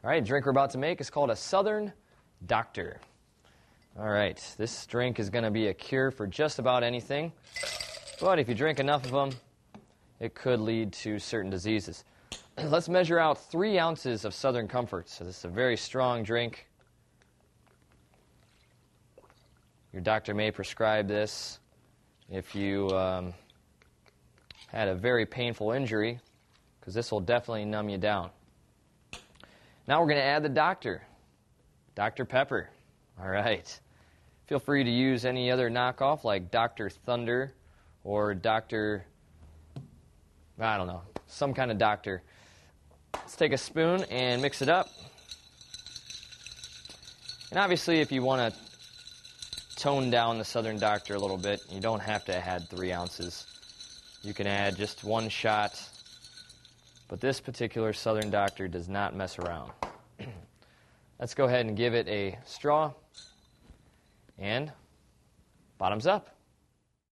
All right, drink we're about to make is called a Southern Doctor. All right, this drink is going to be a cure for just about anything, but if you drink enough of them, it could lead to certain diseases. Let's measure out 3 ounces of Southern Comfort. So this is a very strong drink. Your doctor may prescribe this if you had a very painful injury, because this will definitely numb you down. Now we're going to add the Dr. Pepper. All right. Feel free to use any other knockoff like Dr. Thunder or Dr. I don't know, some kind of doctor. Let's take a spoon and mix it up. And obviously if you want to tone down the Southern Doctor a little bit, you don't have to add 3 ounces. You can add just 1 shot. But this particular Southern Doctor does not mess around. Let's go ahead and give it a straw. And bottoms up.